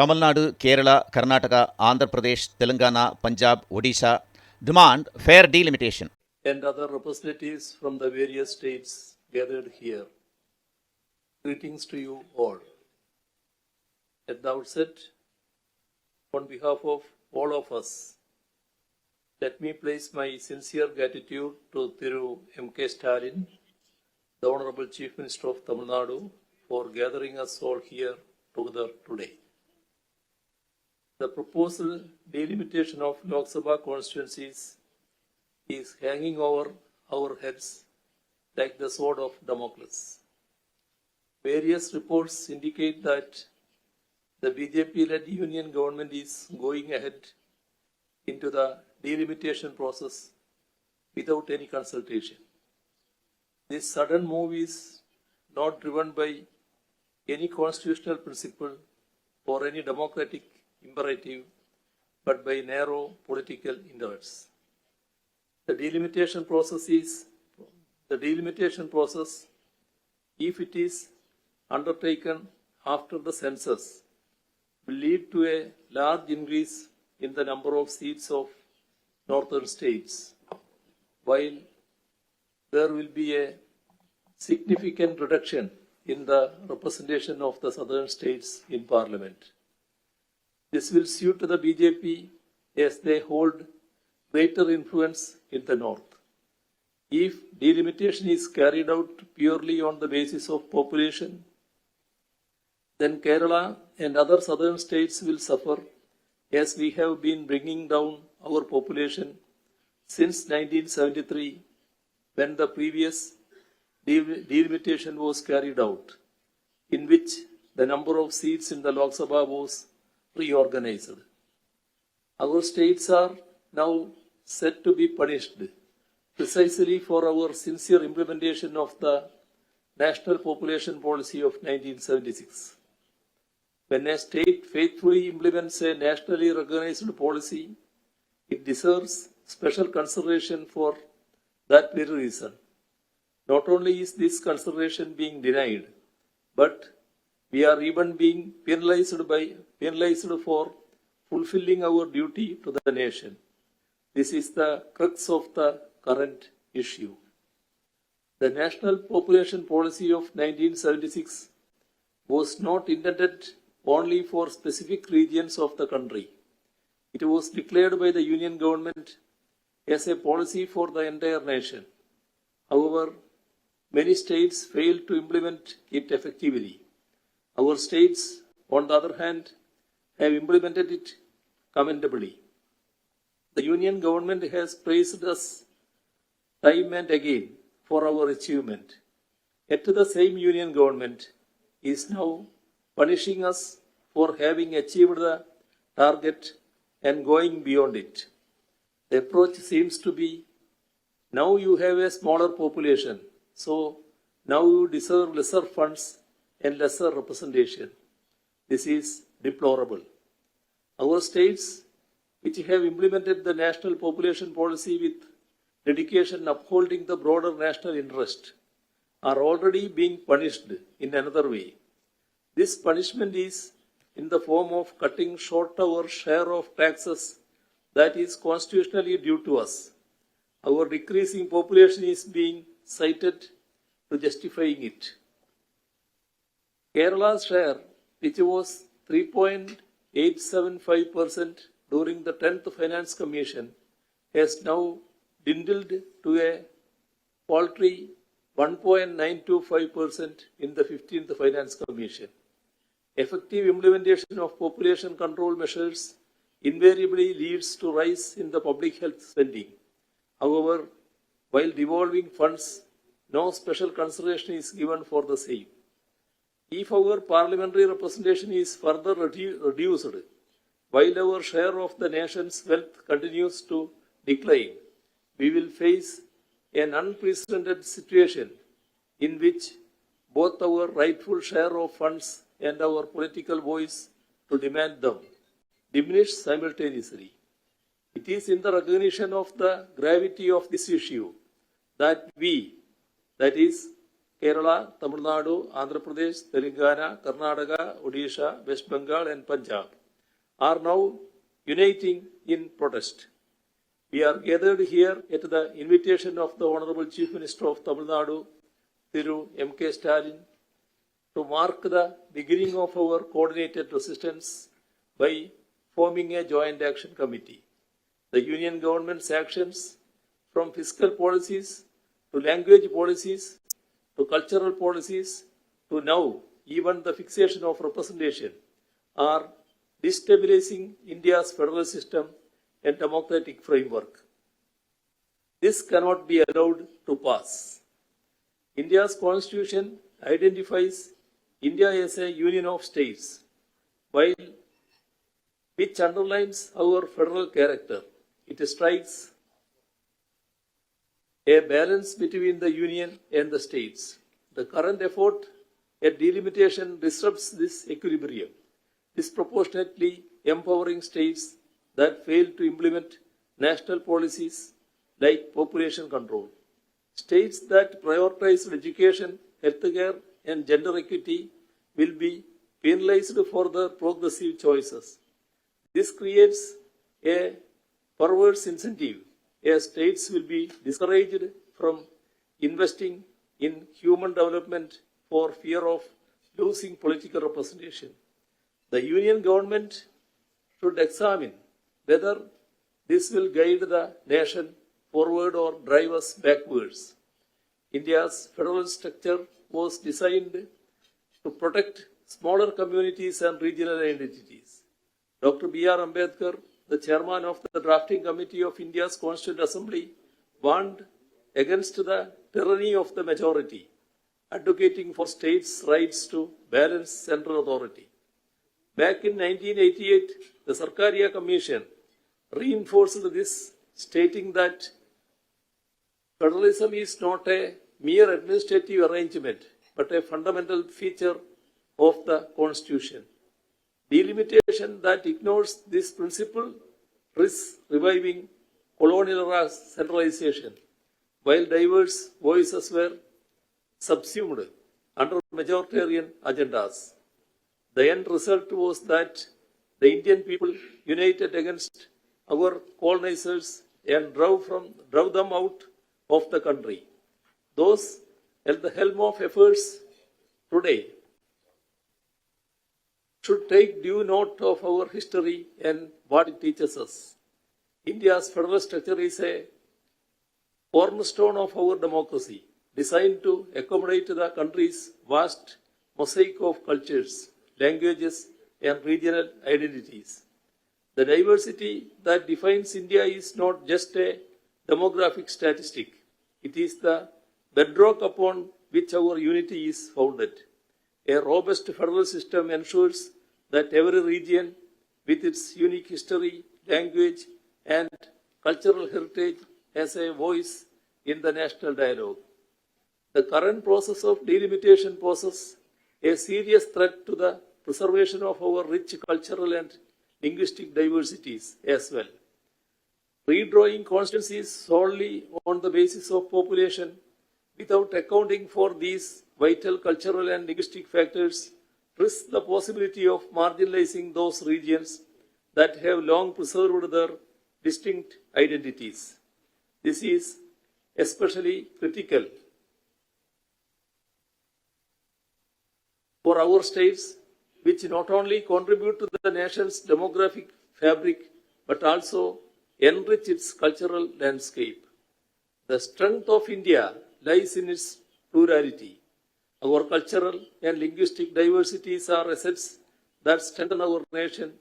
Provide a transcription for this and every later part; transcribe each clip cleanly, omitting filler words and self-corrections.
Tamilnadu, Kerala, Karnataka, Andhra Pradesh, Telangana, Punjab, Odisha demand fair delimitation. And other representatives from the various states gathered here. Greetings to you all. At the outset, on behalf of all of us, let me place my sincere gratitude to Thiru MKStalin, the Honorable Chief Minister of Tamilnadu, for gathering us all here together today. The proposal delimitation of Lok Sabha constituencies is hanging over our heads like the sword of Damocles. Various reports indicate that the BJP-led union government is going ahead into the delimitation process without any consultation. This sudden move is not driven by any constitutional principle or any democratic imperative, but by narrow political interests. The delimitation process, if it is undertaken after the census, will lead to a large increase in the number of seats of northern states, while there will be a significant reduction in the representation of the southern states in parliament. This will suit the BJP as they hold greater influence in the north. If delimitation is carried out purely on the basis of population, then Kerala and other southern states will suffer, as we have been bringing down our population since 1973, when the previous delimitation was carried out, in which the number of seats in the Lok Sabha was reorganized. Our states are now set to be punished precisely for our sincere implementation of the National Population Policy of 1976. When a state faithfully implements a nationally recognized policy, it deserves special consideration for that very reason. Not only is this consideration being denied, but we are even being penalized for fulfilling our duty to the nation. This is the crux of the current issue. The National Population Policy of 1976 was not intended only for specific regions of the country. It was declared by the Union government as a policy for the entire nation. However, many states failed to implement it effectively. Our states, on the other hand, have implemented it commendably. The Union government has praised us time and again for our achievement. Yet the same Union government is now punishing us for having achieved the target and going beyond it. The approach seems to be, now you have a smaller population, so now you deserve lesser funds and lesser representation. This is deplorable. Our states, which have implemented the national population policy with dedication upholding the broader national interest, are already being punished in another way. This punishment is in the form of cutting short our share of taxes that is constitutionally due to us. Our decreasing population is being cited to justifying it. Kerala's share, which was 3.875% during the 10th Finance Commission, has now dwindled to a paltry 1.925% in the 15th Finance Commission. Effective implementation of population control measures invariably leads to rise in the public health spending. However, while devolving funds, no special consideration is given for the same. If our parliamentary representation is further reduced, while our share of the nation's wealth continues to decline, we will face an unprecedented situation in which both our rightful share of funds and our political voice to demand them diminish simultaneously. It is in the recognition of the gravity of this issue that we, that is, Kerala, Tamilnadu, Andhra Pradesh, Telangana, Karnataka, Odisha, West Bengal, and Punjab are now uniting in protest. We are gathered here at the invitation of the Honorable Chief Minister of Tamil Nadu, Thiru MKStalin, to mark the beginning of our coordinated resistance by forming a joint action committee. The Union government's actions, from fiscal policies to language policies to cultural policies to now even the fixation of representation, are destabilizing India's federal system and democratic framework. This cannot be allowed to pass. India's constitution identifies India as a union of states, which underlines our federal character. It strikes a balance between the union and the states. The current effort at delimitation disrupts this equilibrium, disproportionately empowering states that fail to implement national policies like population control. States that prioritize education, healthcare, and gender equity will be penalized for their progressive choices. This creates a perverse incentive, as states will be discouraged from investing in human development for fear of losing political representation. The union government should examine whether this will guide the nation forward or drive us backwards. India's federal structure was designed to protect smaller communities and regional identities. Dr. B.R. Ambedkar, the chairman of the drafting committee of India's Constituent Assembly, warned against the tyranny of the majority, advocating for states' rights to balance central authority. Back in 1988, the Sarkaria Commission reinforced this, stating that federalism is not a mere administrative arrangement, but a fundamental feature of the Constitution. Delimitation that ignores this principle risks reviving colonial centralization, while diverse voices were subsumed under majoritarian agendas. The end result was that the Indian people united against our colonizers and drove them out of the country. Those at the helm of affairs today should take due note of our history and what it teaches us. India's federal structure is a cornerstone of our democracy, designed to accommodate the country's vast mosaic of cultures, languages, and regional identities. The diversity that defines India is not just a demographic statistic. It is the bedrock upon which our unity is founded. A robust federal system ensures that every region, with its unique history, language, and cultural heritage, has a voice in the national dialogue. The current process of delimitation poses a serious threat to the preservation of our rich cultural and linguistic diversities as well. Redrawing constituencies solely on the basis of population without accounting for these vital cultural and linguistic factors risks the possibility of marginalizing those regions that have long preserved their distinct identities. This is especially critical for our states, which not only contribute to the nation's demographic fabric but also enrich its cultural landscape. The strength of India lies in its plurality. Our cultural and linguistic diversities are assets that strengthen our nation,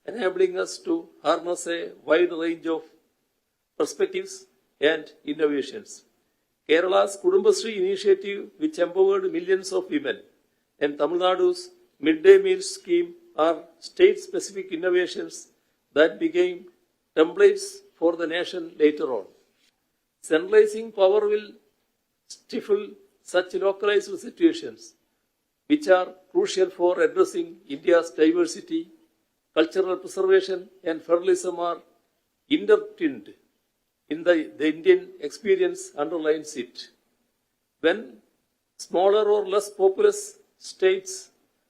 enabling us to harness a wide range of perspectives and innovations. Kerala's Kudumbashree initiative, which empowered millions of women, and Tamil Nadu's midday meal scheme are state-specific innovations that became templates for the nation later on. Centralizing power will stifle such localized situations, which are crucial for addressing India's diversity. Cultural preservation and federalism are intertwined in the Indian experience underlines it. When Smaller or less populous states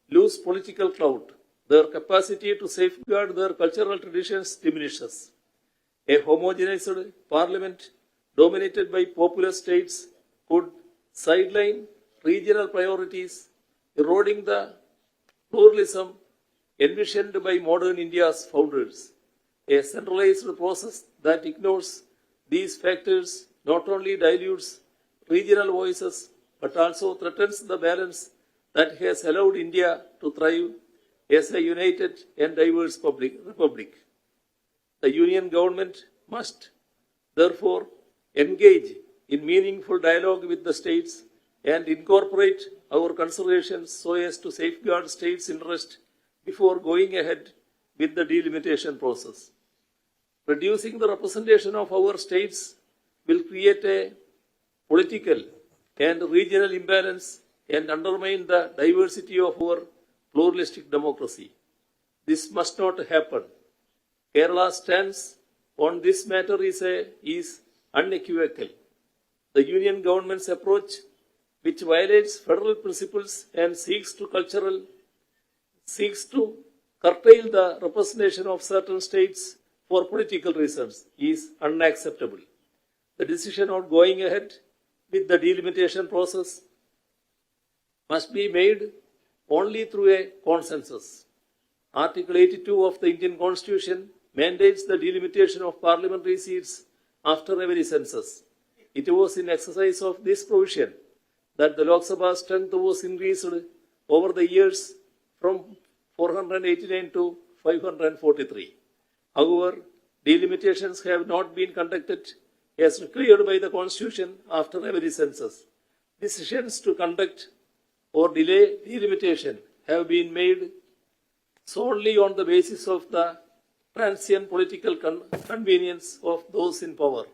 lose political clout. Their capacity to safeguard their cultural traditions diminishes. A homogenized parliament dominated by populous states could sideline regional priorities, eroding the pluralism envisioned by modern India's founders. A centralized process that ignores these factors not only dilutes regional voices but also threatens the balance that has allowed India to thrive as a united and diverse republic. The Union government must therefore engage in meaningful dialogue with the states and incorporate our considerations so as to safeguard states' interest before going ahead with the delimitation process. Reducing the representation of our states will create a political and regional imbalance and undermine the diversity of our pluralistic democracy. This must not happen. Kerala's stance on this matter is unequivocal. The Union government's approach, which violates federal principles and seeks to curtail the representation of certain states for political reasons, is unacceptable. The decision on going ahead with the delimitation process must be made only through a consensus. Article 82 of the Indian Constitution mandates the delimitation of parliamentary seats after every census. It was in exercise of this provision that the Lok Sabha strength was increased over the years from 489 to 543. However, delimitations have not been conducted as required by the Constitution after every census. Decisions to conduct or delay delimitation have been made solely on the basis of the transient political convenience of those in power.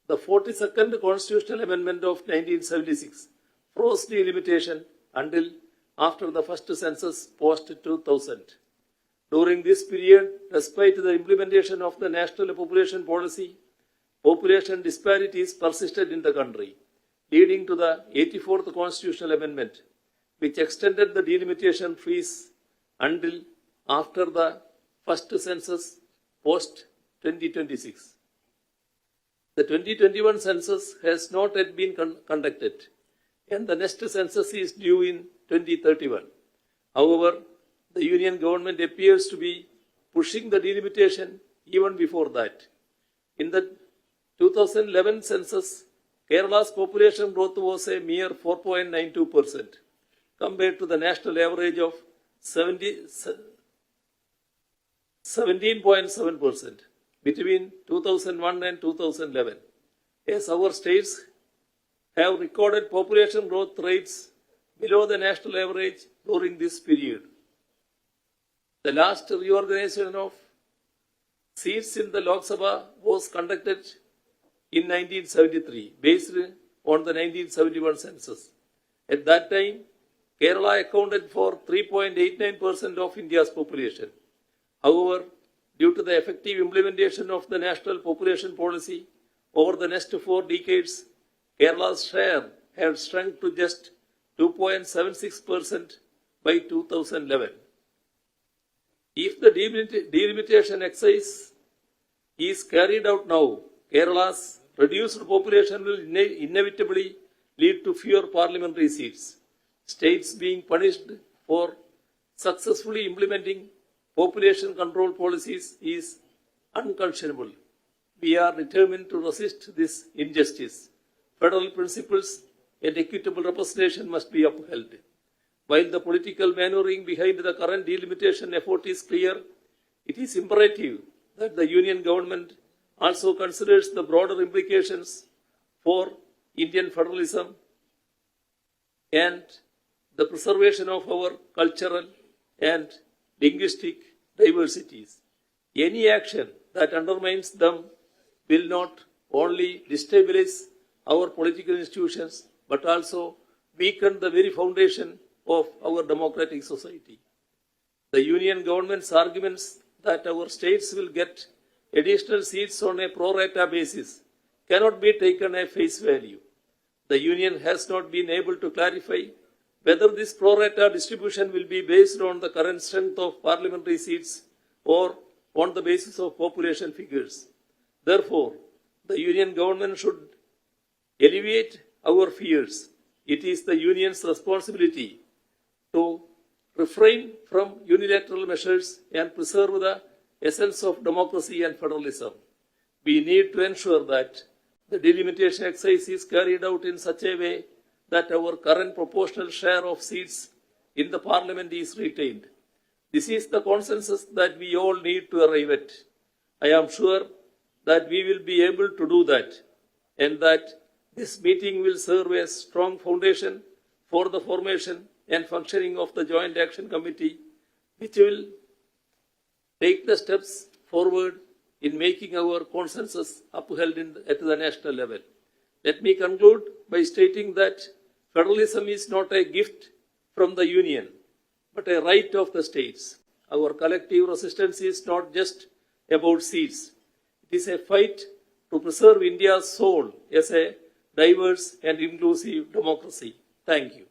The 42nd Constitutional Amendment of 1976 froze delimitation until after the first census post 2000. During this period, despite the implementation of the National Population Policy, population disparities persisted in the country, leading to the 84th Constitutional Amendment, which extended the delimitation freeze until after the first census post 2026. The 2021 census has not yet been conducted, and the next census is due in 2031. However, the Union government appears to be pushing the delimitation even before that. In the 2011 census, Kerala's population growth was a mere 4.92% compared to the national average of 17.7% between 2001 and 2011. As our states have recorded population growth rates below the national average during this period. The last reorganization of seats in the Lok Sabha was conducted in 1973, based on the 1971 census. At that time, Kerala accounted for 3.89% of India's population. However, due to the effective implementation of the National Population Policy over the next 4 decades, Kerala's share had shrunk to just 2.76% by 2011. If the delimitation exercise is carried out now, Kerala's reduced population will inevitably lead to fewer parliamentary seats. States being punished for successfully implementing population control policies is unconscionable. We are determined to resist this injustice. Federal principles and equitable representation must be upheld. While the political maneuvering behind the current delimitation effort is clear, it is imperative that the Union government also considers the broader implications for Indian federalism and the preservation of our cultural and linguistic diversities. Any action that undermines them will not only destabilize our political institutions but also weaken the very foundation of our democratic society. The Union government's arguments that our states will get additional seats on a pro rata basis cannot be taken at face value. The Union has not been able to clarify whether this pro rata distribution will be based on the current strength of parliamentary seats or on the basis of population figures. Therefore, the Union government should alleviate our fears. It is the Union's responsibility to refrain from unilateral measures and preserve the essence of democracy and federalism. We need to ensure that the delimitation exercise is carried out in such a way that our current proportional share of seats in the parliament is retained. This is the consensus that we all need to arrive at. I am sure that we will be able to do that, and that this meeting will serve as a strong foundation for the formation and functioning of the Joint Action Committee, which will take the steps forward in making our consensus upheld at the national level. Let me conclude by stating that federalism is not a gift from the Union, but a right of the states. Our collective resistance is not just about seats. It is a fight to preserve India's soul as a diverse and inclusive democracy. Thank you.